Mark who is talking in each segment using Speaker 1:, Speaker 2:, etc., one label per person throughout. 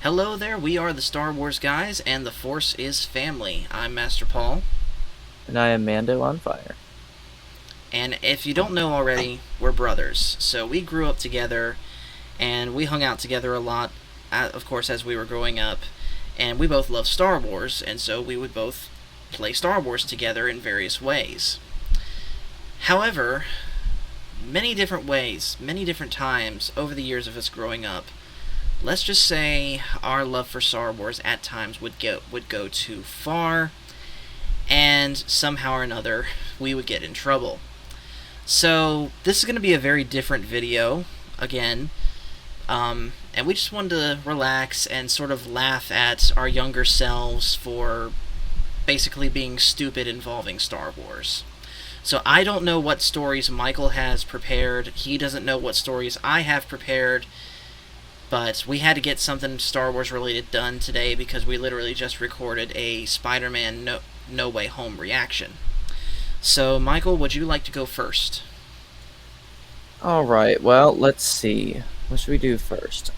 Speaker 1: Hello there, we are the Star Wars guys, and the Force is family. I'm Master Paul,
Speaker 2: And I am Mando on fire.
Speaker 1: and if you don't know already, we're brothers. So we grew up together, and we hung out together a lot, of course, as we were growing up, and we both love Star Wars, and so we would both play Star Wars together in various ways. However, many different ways, many different times over the years of us growing up, let's just say our love for Star Wars at times would go too far, and somehow or another we would get in trouble. So this is going to be a very different video again, and we just wanted to relax and sort of laugh at our younger selves for basically being stupid involving Star Wars. So I don't know what stories Michael has prepared. He doesn't know what stories I have prepared. But we had to get something Star Wars related done today because we literally just recorded a Spider-Man No Way Home reaction. So, Michael, would you like to go first?
Speaker 2: Alright, well, let's see. What should we do first?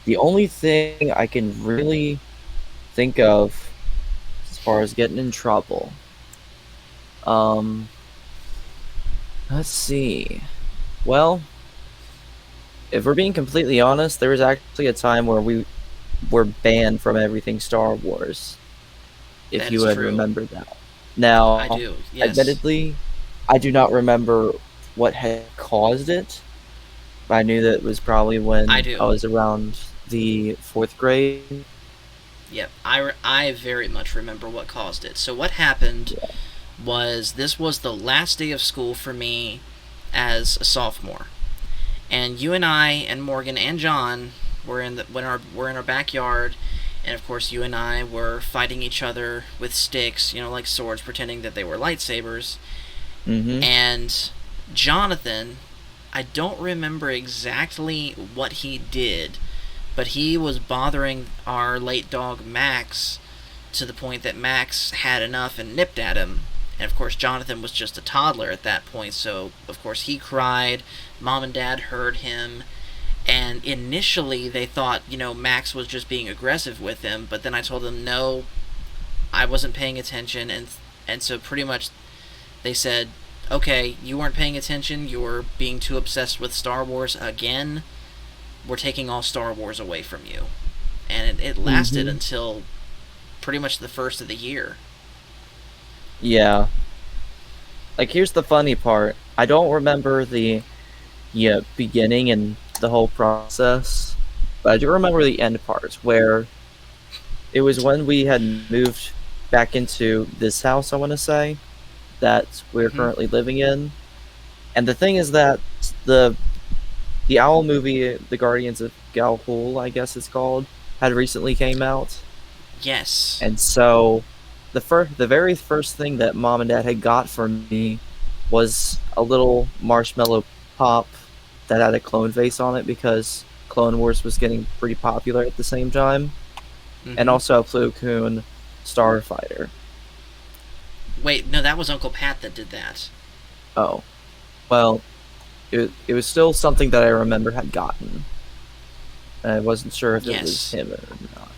Speaker 2: The only thing I can really think of as far as getting in trouble. Um, let's see. Well, if we're being completely honest, there was actually a time where we were banned from everything Star Wars, if
Speaker 1: That
Speaker 2: you
Speaker 1: is
Speaker 2: had
Speaker 1: true.
Speaker 2: remembered that.
Speaker 1: I
Speaker 2: Now,
Speaker 1: do, yes.
Speaker 2: admittedly, I do not remember what had caused it. I knew that it was probably
Speaker 1: I
Speaker 2: when I
Speaker 1: do.
Speaker 2: was around the 4th grade.
Speaker 1: Yep, I very much remember what caused it. So, what happened
Speaker 2: Yeah.
Speaker 1: was this was the last day of school for me as a sophomore. And you and I and Morgan and John were in our backyard, and of course you and I were fighting each other with sticks, like swords, pretending that they were lightsabers.
Speaker 2: Mm-hmm.
Speaker 1: And Jonathan, I don't remember exactly what he did, but he was bothering our late dog Max to the point that Max had enough and nipped at him. And of course, Jonathan was just a toddler at that point, so of course he cried. Mom and Dad heard him, and initially they thought, Max was just being aggressive with him, but then I told them no, I wasn't paying attention, and so pretty much they said, okay, you weren't paying attention, you were being too obsessed with Star Wars again, we're taking all Star Wars away from you. And it lasted
Speaker 2: Mm-hmm.
Speaker 1: until pretty much the first of the year.
Speaker 2: Yeah. Like, here's the funny part. I don't remember the beginning and the whole process, but I do remember the end part where it was when we had moved back into this house, I want to say, that we're
Speaker 1: Mm-hmm.
Speaker 2: currently living in. And the thing is that the the Owl movie, The Guardians of Galhul, I guess it's called, had recently came out.
Speaker 1: Yes.
Speaker 2: And so the very first thing that Mom and Dad had got for me was a little marshmallow pop that had a clone face on it because Clone Wars was getting pretty popular at the same time, and
Speaker 1: Mm-hmm.
Speaker 2: also a Plo Koon Starfighter.
Speaker 1: Wait, no, that was Uncle Pat that did that.
Speaker 2: Oh, well, it was still something that I remember had gotten. And I wasn't sure if it was
Speaker 1: Yes.
Speaker 2: him or not.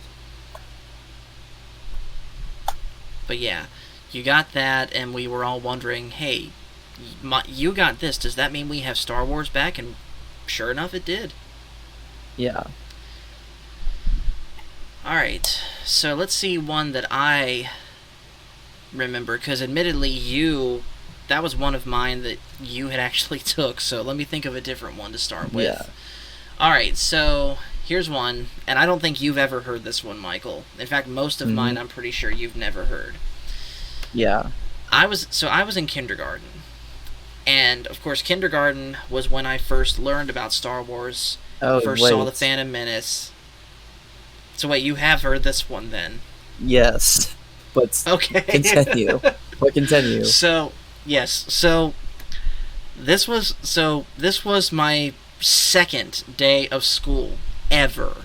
Speaker 1: But yeah, you got that, and we were all wondering, hey, you got this. Does that mean we have Star Wars back? And sure enough, it did.
Speaker 2: Yeah.
Speaker 1: Alright, so let's see one that I remember, because admittedly, that was one of mine that you had actually took, so let me think of a different one to start
Speaker 2: Yeah.
Speaker 1: with. Alright, so here's one, and I don't think you've ever heard this one, Michael. In fact, most of
Speaker 2: Mm-hmm.
Speaker 1: mine I'm pretty sure you've never heard.
Speaker 2: Yeah.
Speaker 1: I was in kindergarten. And of course, kindergarten was when I first learned about Star Wars,
Speaker 2: Oh,
Speaker 1: first saw the
Speaker 2: wait.
Speaker 1: Phantom Menace. So wait, you have heard this one then?
Speaker 2: Yes. But
Speaker 1: Okay.
Speaker 2: continue. But continue.
Speaker 1: So yes, this was my second day of school ever,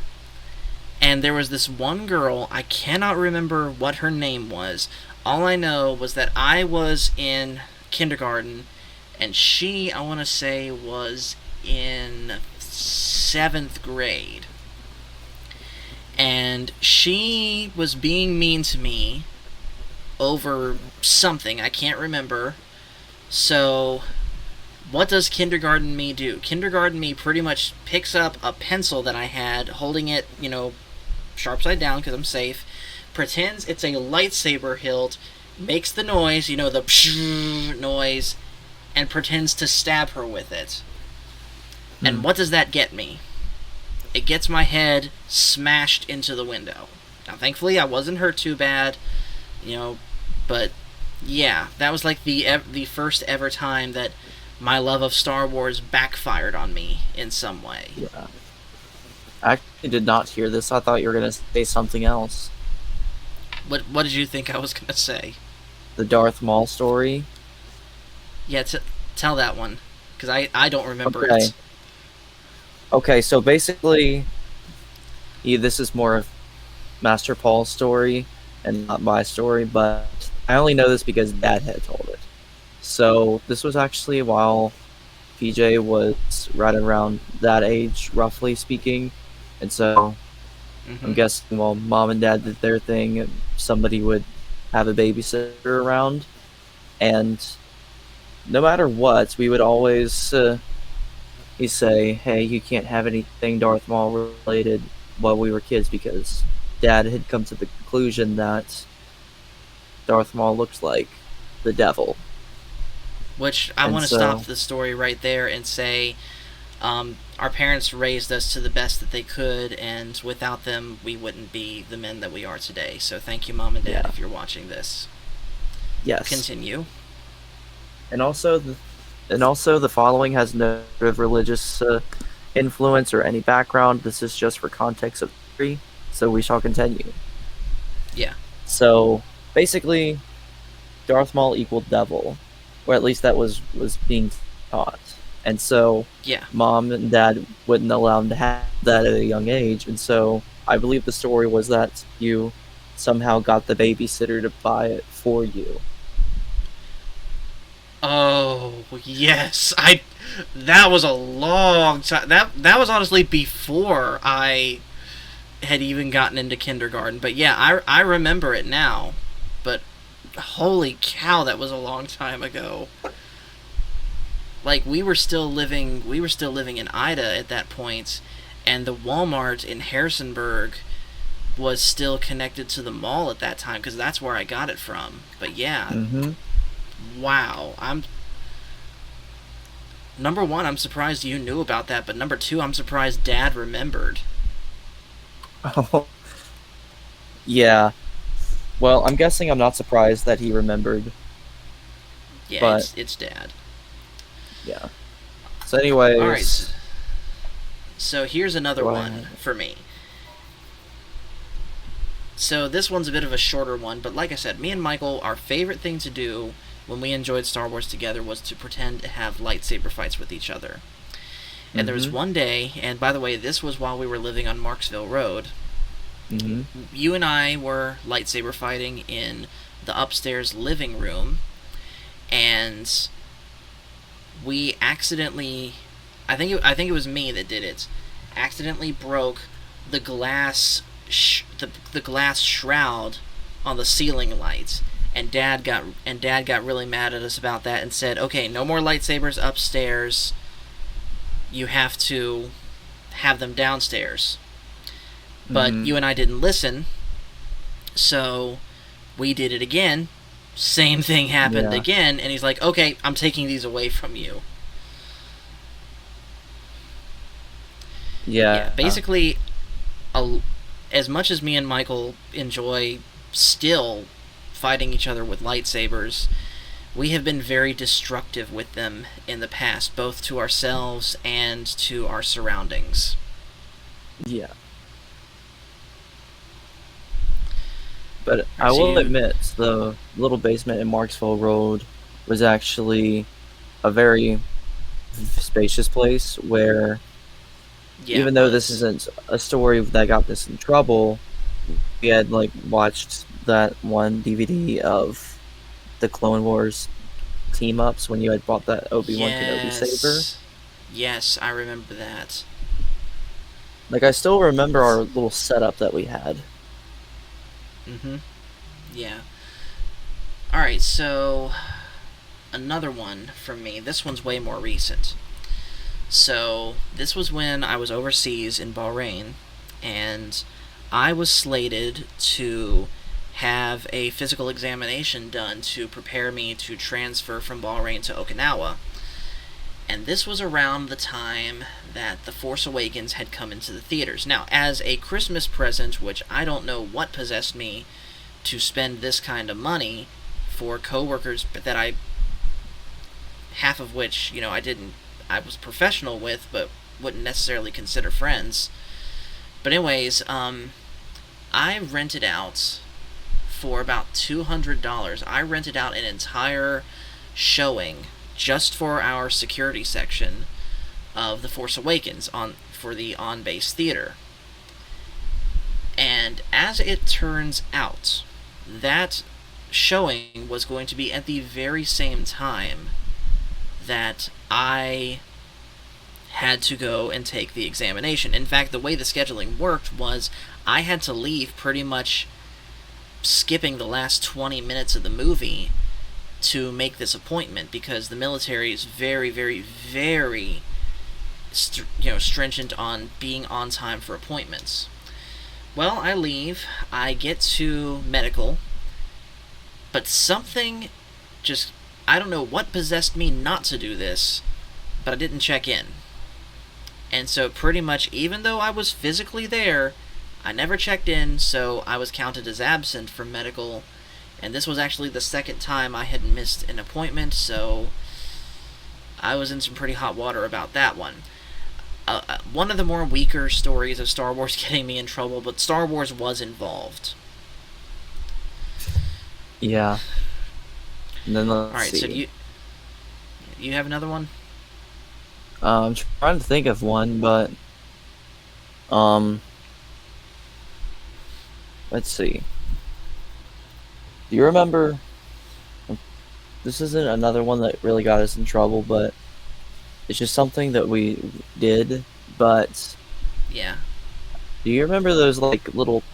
Speaker 1: and there was this one girl. I cannot remember what her name was. All I know was that I was in kindergarten, and she, I want to say, was in 7th grade. And she was being mean to me over something. I can't remember. So, what does kindergarten me do? Kindergarten me pretty much picks up a pencil that I had, holding it, sharp side down because I'm safe, pretends it's a lightsaber hilt, makes the noise, the pshh noise, and pretends to stab her with it. And
Speaker 2: Hmm.
Speaker 1: what does that get me? It gets my head smashed into the window. Now, thankfully, I wasn't hurt too bad, you know, but yeah, that was like the first ever time that my love of Star Wars backfired on me in some way.
Speaker 2: Yeah. I actually did not hear this. I thought you were gonna say something else.
Speaker 1: What did you think I was gonna say?
Speaker 2: The Darth Maul story.
Speaker 1: Yeah, tell that one, because I don't remember
Speaker 2: Okay.
Speaker 1: it.
Speaker 2: Okay. So basically, this is more of Master Paul's story and not my story, but I only know this because Dad had told it. So this was actually while PJ was right around that age, roughly speaking, and so I'm
Speaker 1: Mm-hmm.
Speaker 2: guessing while Mom and Dad did their thing, somebody would have a babysitter around, and no matter what, we would always he'd say, "Hey, you can't have anything Darth Maul related," while we were kids because Dad had come to the conclusion that Darth Maul looked like the devil,
Speaker 1: Which I
Speaker 2: and
Speaker 1: want to stop
Speaker 2: so
Speaker 1: the story right there and say, our parents raised us to the best that they could, and without them, we wouldn't be the men that we are today. So thank you, Mom and Dad,
Speaker 2: yeah,
Speaker 1: if you're watching this.
Speaker 2: yes,
Speaker 1: Continue.
Speaker 2: and also the following has no sort of religious influence or any background. This is just for context of history, so we shall continue.
Speaker 1: Yeah.
Speaker 2: So basically, Darth Maul equaled devil, or at least that was being taught. And so
Speaker 1: Yeah.
Speaker 2: Mom and Dad wouldn't allow him to have that at a young age. And so I believe the story was that you somehow got the babysitter to buy it for you.
Speaker 1: Oh yes, I. That was a long time. That was honestly before I had even gotten into kindergarten. But yeah, I remember it now. But holy cow, that was a long time ago. Like we were still living in Ida at that point, and the Walmart in Harrisonburg was still connected to the mall at that time because that's where I got it from. But yeah,
Speaker 2: Mm-hmm.
Speaker 1: wow. I'm number one. I'm surprised you knew about that, but number two, I'm surprised Dad remembered.
Speaker 2: Oh, yeah. Well, I'm guessing I'm not surprised that he remembered,
Speaker 1: Yeah,
Speaker 2: but
Speaker 1: it's Dad.
Speaker 2: yeah. So,
Speaker 1: All right,
Speaker 2: anyways,
Speaker 1: so here's another
Speaker 2: go
Speaker 1: one
Speaker 2: ahead.
Speaker 1: for me. So this one's a bit of a shorter one, but like I said, me and Michael, our favorite thing to do when we enjoyed Star Wars together was to pretend to have lightsaber fights with each other. And there was
Speaker 2: Mm-hmm.
Speaker 1: one day, and by the way, this was while we were living on Marksville Road.
Speaker 2: Mm-hmm.
Speaker 1: You and I were lightsaber fighting in the upstairs living room, and we accidentally, I think it was me that did it, accidentally broke the the glass shroud on the ceiling light. And Dad got really mad at us about that and said, "Okay, no more lightsabers upstairs. You have to have them downstairs." But
Speaker 2: Mm-hmm.
Speaker 1: you and I didn't listen, so we did it again. Same thing happened
Speaker 2: Yeah.
Speaker 1: again, and he's like, "Okay, I'm taking these away from you." Yeah,
Speaker 2: Yeah.
Speaker 1: basically, a, as much as me and Michael enjoy still fighting each other with lightsabers, we have been very destructive with them in the past, both to ourselves and to our surroundings.
Speaker 2: Yeah. But
Speaker 1: Alright,
Speaker 2: I
Speaker 1: so
Speaker 2: will
Speaker 1: you.
Speaker 2: admit, the little basement in Marksville Road was actually a very spacious place where,
Speaker 1: Yeah, it
Speaker 2: even though this
Speaker 1: was.
Speaker 2: isn't a story that got us in trouble, we had like watched that one DVD of the Clone Wars team ups when you had bought that Obi-Wan Kenobi saber.
Speaker 1: Yes. Yes, I remember that.
Speaker 2: Like I still remember our little setup that we had.
Speaker 1: Mm-hmm. Yeah. All right. So another one from me. This one's way more recent. So this was when I was overseas in Bahrain, and I was slated to have a physical examination done to prepare me to transfer from Bahrain to Okinawa. And this was around the time that The Force Awakens had come into the theaters. Now, as a Christmas present, which I don't know what possessed me to spend this kind of money for coworkers that I, half of which, I was professional with, but wouldn't necessarily consider friends. But anyways, I rented out for about $200. I rented out an entire showing just for our security section of The Force Awakens on for the on-base theater. And as it turns out, that showing was going to be at the very same time that I had to go and take the examination. In fact, the way the scheduling worked was I had to leave pretty much skipping the last 20 minutes of the movie to make this appointment because the military is very, very, very stringent on being on time for appointments. Well, I leave, I get to medical, but something just, I don't know what possessed me not to do this, but I didn't check in. And so pretty much even though I was physically there, I never checked in, so I was counted as absent from medical. And this was actually the second time I had missed an appointment, so I was in some pretty hot water about that one. One of the more weaker stories of Star Wars getting me in trouble, but Star Wars was involved.
Speaker 2: Yeah. And then
Speaker 1: All
Speaker 2: let's
Speaker 1: right, so
Speaker 2: see.
Speaker 1: you have another one?
Speaker 2: I'm trying to think of one, but um, let's see. Do you remember? This isn't another one that really got us in trouble, but it's just something that we did. But
Speaker 1: Yeah.
Speaker 2: do you remember those like little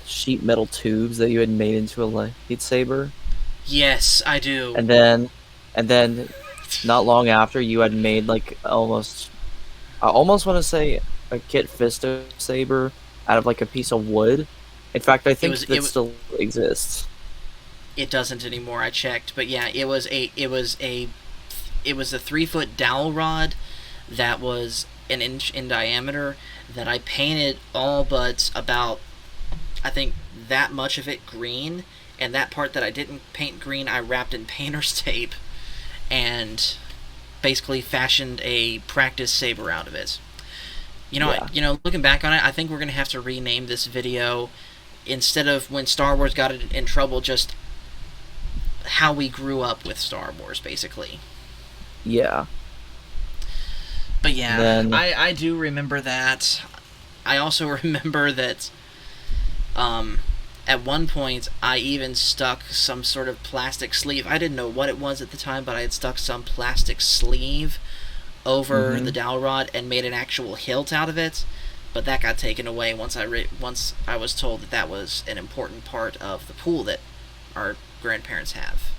Speaker 2: sheet metal tubes that you had made into a lightsaber?
Speaker 1: Yes, I do.
Speaker 2: And then, and then, not long after, you had made like almost. I almost want to say a Kit Fisto saber out of like a piece of wood. In fact, I
Speaker 1: It
Speaker 2: think
Speaker 1: was
Speaker 2: that
Speaker 1: it
Speaker 2: still exists.
Speaker 1: it doesn't anymore. I checked, but yeah, it was a 3 foot dowel rod that was an inch in diameter that I painted all but about, I think, that much of it green, and that part that I didn't paint green I wrapped in painter's tape and basically fashioned a practice saber out of it.
Speaker 2: Yeah,
Speaker 1: Looking back on it, I think we're gonna have to rename this video instead of when Star Wars got in trouble, just how we grew up with Star Wars, basically.
Speaker 2: yeah.
Speaker 1: But
Speaker 2: And
Speaker 1: yeah,
Speaker 2: then,
Speaker 1: I do remember that. I also remember that um, at one point I even stuck some sort of plastic sleeve. I didn't know what it was at the time, but I had stuck some plastic sleeve over the
Speaker 2: hmm
Speaker 1: dowel rod and made an actual hilt out of it. But that got taken away once I was told that that was an important part of the pool that our grandparents have.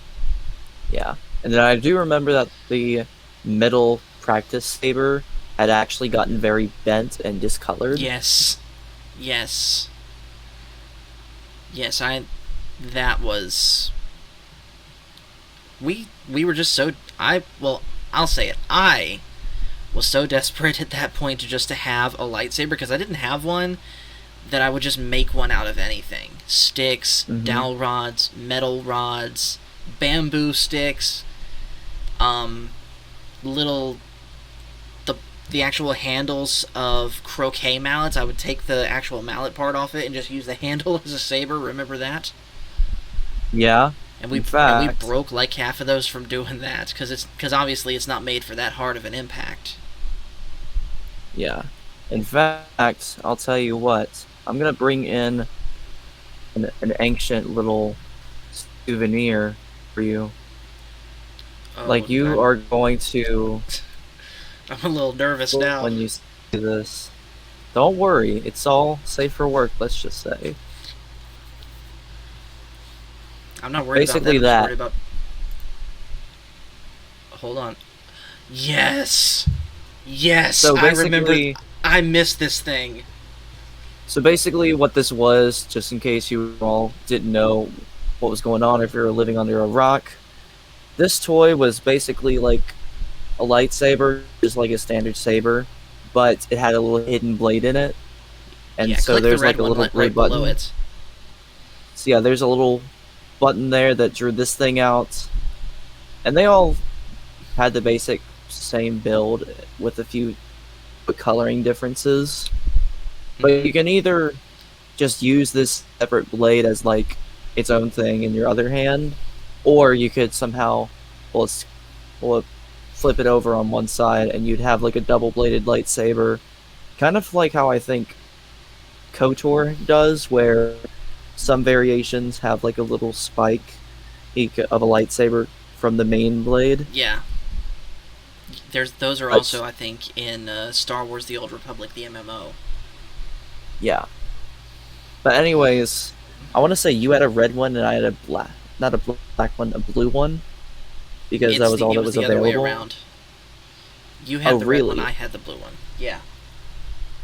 Speaker 2: yeah. And then I do remember that the metal practice saber had actually gotten very bent and discolored.
Speaker 1: Yes, yes, yes. That was we were just so I'll say it. I was so desperate at that point just to have a lightsaber because I didn't have one that I would just make one out of anything. Sticks,
Speaker 2: hmm
Speaker 1: dowel rods, metal rods, bamboo sticks, um, little the the actual handles of croquet mallets. I would take the actual mallet part off it and just use the handle as a saber. Remember that?
Speaker 2: Yeah.
Speaker 1: And
Speaker 2: In
Speaker 1: we
Speaker 2: fact,
Speaker 1: broke like half of those from doing that because obviously it's not made for that hard of an impact.
Speaker 2: yeah. In fact, I'll tell you what. I'm gonna bring in an ancient little souvenir for you.
Speaker 1: Oh,
Speaker 2: Like you are going to
Speaker 1: I'm a little nervous now.
Speaker 2: when you see this. Don't worry, it's all safe for work, let's just say.
Speaker 1: I'm not worried about that.
Speaker 2: Basically
Speaker 1: I'm just
Speaker 2: that.
Speaker 1: worried about. Hold on. Yes! Yes!
Speaker 2: So
Speaker 1: I remember.
Speaker 2: basically
Speaker 1: I missed this thing.
Speaker 2: so basically what this was, just in case you all didn't know what was going on if you were living under a rock, this toy was basically like a lightsaber, just like a standard saber, but it had a little hidden blade in it. And
Speaker 1: Yeah,
Speaker 2: so
Speaker 1: click the
Speaker 2: there's
Speaker 1: red
Speaker 2: like a
Speaker 1: one
Speaker 2: little blue
Speaker 1: right below
Speaker 2: button.
Speaker 1: it.
Speaker 2: So yeah, there's a little button there that drew this thing out. And they all had the basic same build with a few coloring differences. But
Speaker 1: Hmm.
Speaker 2: you can either just use this separate blade as like its own thing in your other hand, or you could somehow well, well flip it over on one side and you'd have like a double bladed lightsaber, kind of like how I think KOTOR does, where some variations have like a little spike of a lightsaber from the main blade.
Speaker 1: Yeah. Those are
Speaker 2: But
Speaker 1: also, I think, in Star Wars: The Old Republic, the MMO.
Speaker 2: yeah. But anyways, I want to say you had a red one and I had a black, not a black one, a blue one, because that was all
Speaker 1: It
Speaker 2: that
Speaker 1: was
Speaker 2: was
Speaker 1: the other way
Speaker 2: available.
Speaker 1: around. You
Speaker 2: Oh,
Speaker 1: had the red one,
Speaker 2: really?
Speaker 1: I had the blue one. Yeah.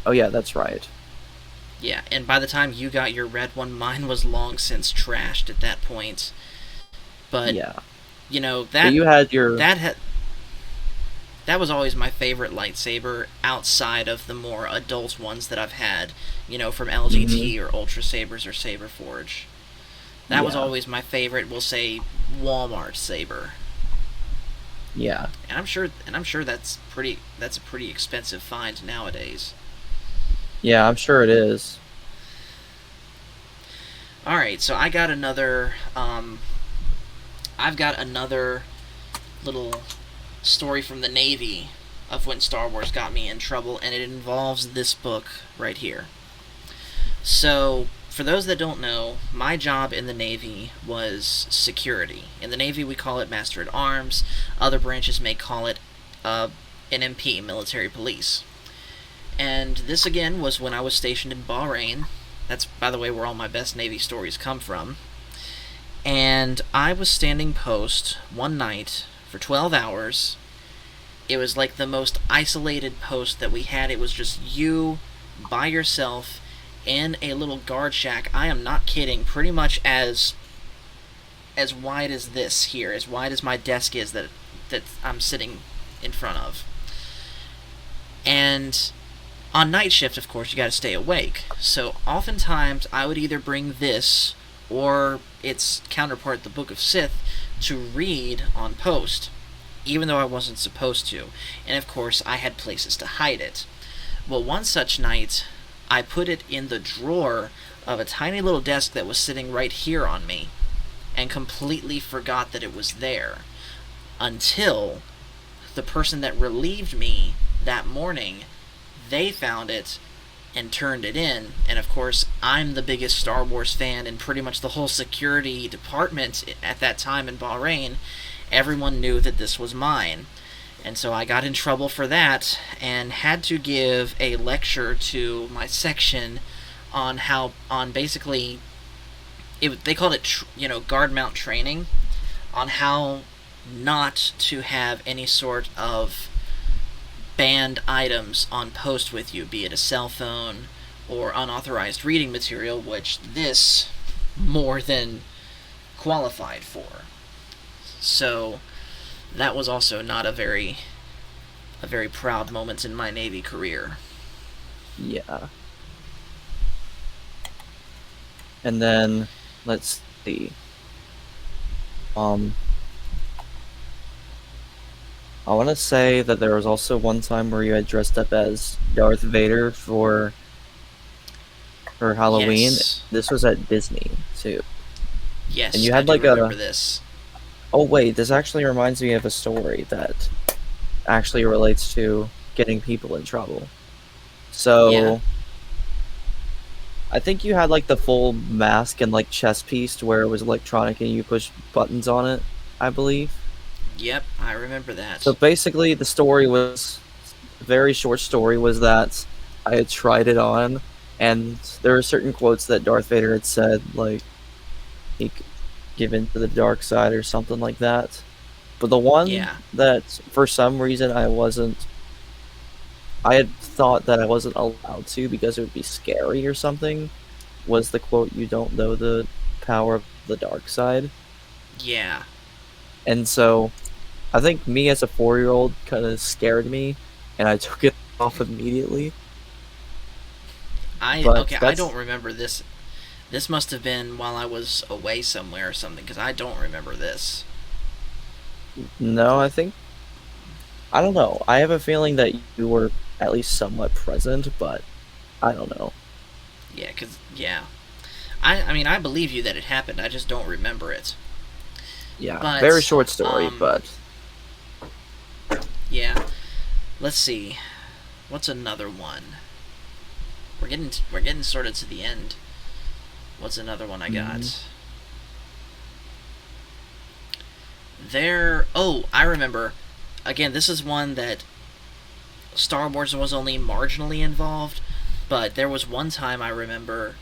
Speaker 2: Oh, yeah, that's right.
Speaker 1: Yeah, and by the time you got your red one, mine was long since trashed at that point. But
Speaker 2: Yeah.
Speaker 1: you know
Speaker 2: But you had your.
Speaker 1: that had that was always my favorite lightsaber outside of the more adult ones that I've had. You know, from
Speaker 2: Hmm.
Speaker 1: LGT or Ultra Sabers or Saber Forge. That was
Speaker 2: Yeah.
Speaker 1: always my favorite. We'll say Walmart saber,
Speaker 2: Yeah.
Speaker 1: and I'm sure that's a pretty expensive find nowadays.
Speaker 2: Yeah, I'm sure it is.
Speaker 1: All right, so I've got another little story from the Navy of when Star Wars got me in trouble, and it involves this book right here. So, for those that don't know, my job in the Navy was security. In the Navy, we call it Master at Arms. Other branches may call it NMP, Military Police. And this again was when I was stationed in Bahrain. That's, by the way, where all my best Navy stories come from. And I was standing post one night for 12 hours. It was like the most isolated post that we had. It was just you by yourself in a little guard shack. I am not kidding. Pretty much as wide as this here, as wide as my desk is that I'm sitting in front of. And on night shift, of course, you got to stay awake. So oftentimes I would either bring this or its counterpart, the Book of Sith, to read on post, even though I wasn't supposed to. And of course, I had places to hide it. Well, one such night, I put it in the drawer of a tiny little desk that was sitting right here on me, and completely forgot that it was there until the person that relieved me that morning, they found it and turned it in. And of course, I'm the biggest Star Wars fan in pretty much the whole security department at that time in Bahrain. Everyone knew that this was mine. And so I got in trouble for that and had to give a lecture to my section on basically, they called it, guard mount training, on how not to have any sort of banned items on post with you, be it a cell phone or unauthorized reading material, which this more than qualified for. So that was also not a very proud moment in my Navy career.
Speaker 2: Yeah. And then, let's see. Um, I want to say that there was also one time where you had dressed up as Darth Vader for Halloween.
Speaker 1: Yes.
Speaker 2: This was at Disney too, and
Speaker 1: Yes,
Speaker 2: you
Speaker 1: I
Speaker 2: had
Speaker 1: do
Speaker 2: like
Speaker 1: remember
Speaker 2: a.
Speaker 1: this.
Speaker 2: Oh wait, this actually reminds me of a story that actually relates to getting people in trouble.
Speaker 1: Yeah.
Speaker 2: So I think you had like the full mask and like chest piece to where it was electronic and you push buttons on it, I believe.
Speaker 1: Yep, I remember
Speaker 2: So
Speaker 1: that.
Speaker 2: basically, the story was a very short story. Was that I had tried it on, and there were certain quotes that Darth Vader had said, like he could give in to the dark side or something like that. But the one
Speaker 1: Yeah.
Speaker 2: that for some reason I had thought that I wasn't allowed to because it would be scary or something, was the quote, "You don't know the power of the dark side."
Speaker 1: Yeah.
Speaker 2: And so I think me as a 4-year-old kind of scared me, and I took it off immediately. But
Speaker 1: I
Speaker 2: that's
Speaker 1: don't remember this. This must have been while I was away somewhere or something, because I don't remember this.
Speaker 2: no, I don't know. I have a feeling that you were at least somewhat present, but I don't know.
Speaker 1: Yeah, because, yeah. I mean, I believe you that it happened, I just don't remember it.
Speaker 2: Yeah, very
Speaker 1: But,
Speaker 2: short story, but
Speaker 1: yeah. Let's see. What's another one? We're getting sort of to the end. What's another one I
Speaker 2: mm,
Speaker 1: got? There. Oh, I remember. Again, this is one that Star Wars was only marginally involved, but there was one time I remember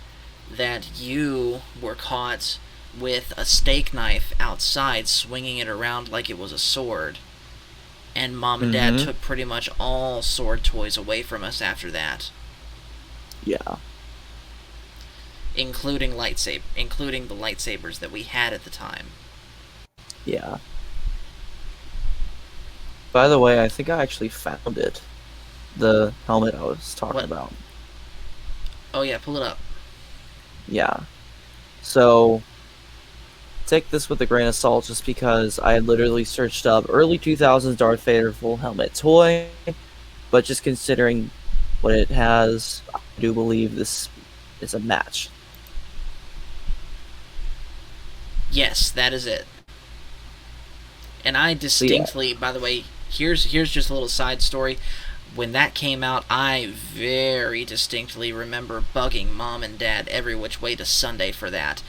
Speaker 1: that you were caught with a steak knife outside, swinging it around like it was a sword. And Mom and Dad
Speaker 2: mm-hmm.
Speaker 1: took pretty much all sword toys away from us after that,
Speaker 2: Yeah,
Speaker 1: including the lightsabers that we had at the time.
Speaker 2: yeah. By the way, I think I actually found it. The helmet I was talking
Speaker 1: What?
Speaker 2: about.
Speaker 1: Oh yeah, pull it up.
Speaker 2: Yeah. So take this with a grain of salt just because I had literally searched up early 2000s Darth Vader full helmet toy, but just considering what it has, I do believe this is a match.
Speaker 1: Yes, that is it. And I
Speaker 2: So yeah,
Speaker 1: distinctly, by the way, here's just a little side story. When that came out, I very distinctly remember bugging Mom and Dad every which way to Sunday for that,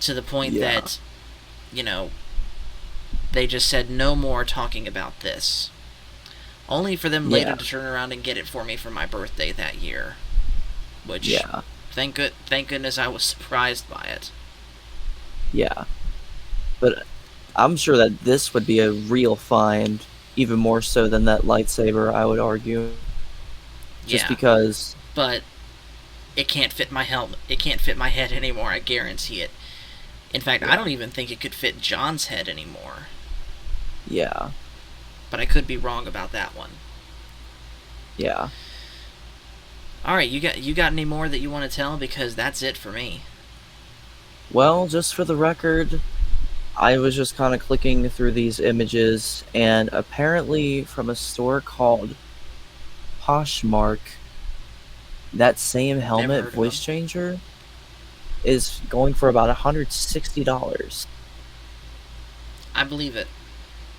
Speaker 1: to the point
Speaker 2: yeah,
Speaker 1: that, you know, they just said no more talking about this. Only for them later
Speaker 2: yeah,
Speaker 1: to turn around and get it for me for my birthday that year, which
Speaker 2: yeah,
Speaker 1: thank goodness I was surprised by it.
Speaker 2: yeah. But I'm sure that this would be a real find, even more so than that lightsaber, I would argue. Just
Speaker 1: Yeah,
Speaker 2: because,
Speaker 1: but it can't fit my helmet. It can't fit my head anymore. I guarantee it. In fact, I
Speaker 2: yeah,
Speaker 1: don't even think it could fit John's head anymore.
Speaker 2: yeah,
Speaker 1: But I could be wrong about that one.
Speaker 2: yeah.
Speaker 1: All right, you got any more that you want to tell? Because that's it for me.
Speaker 2: Well, just for the record, I was just kind of clicking through these images, and apparently from a store called Poshmark, that same
Speaker 1: Never
Speaker 2: helmet
Speaker 1: heard of
Speaker 2: voice
Speaker 1: them.
Speaker 2: changer is going for about $160.
Speaker 1: I believe it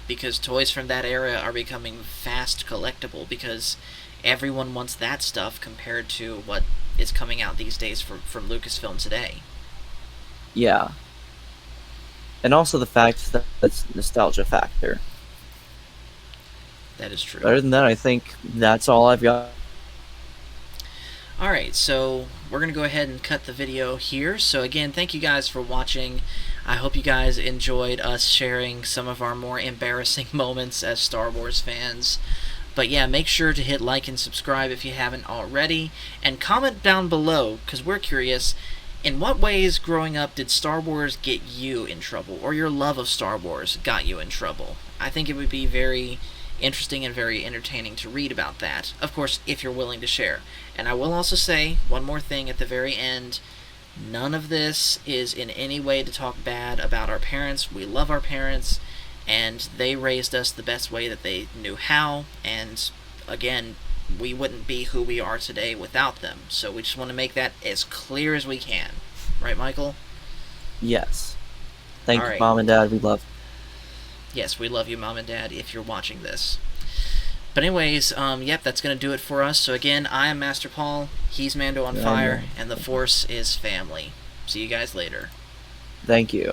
Speaker 1: because toys from that era are becoming fast collectible because everyone wants that stuff compared to what is coming out these days from Lucasfilm today.
Speaker 2: Yeah, and also the fact that it's nostalgia factor.
Speaker 1: That is true.
Speaker 2: Other than that, I think that's all I've got.
Speaker 1: Alright, so we're going to go ahead and cut the video here. So again, thank you guys for watching. I hope you guys enjoyed us sharing some of our more embarrassing moments as Star Wars fans. But yeah, make sure to hit like and subscribe if you haven't already, and comment down below, because we're curious, in what ways growing up did Star Wars get you in trouble, or your love of Star Wars got you in trouble? I think it would be very interesting and very entertaining to read about that. Of course, if you're willing to share. And I will also say one more thing at the very end. None of this is in any way to talk bad about our parents. We love our parents, and they raised us the best way that they knew how. And again, we wouldn't be who we are today without them. So we just want to make that as clear as we can. Right, Michael?
Speaker 2: Yes. Thank you,
Speaker 1: Alright.
Speaker 2: Mom and Dad. We love.
Speaker 1: Yes, we love you, Mom and Dad, if you're watching this. But anyways, yep, that's going to do it for us. So again, I am Master Paul, he's Mando on
Speaker 2: And
Speaker 1: Fire, and the Force is family. See you guys later.
Speaker 2: thank you.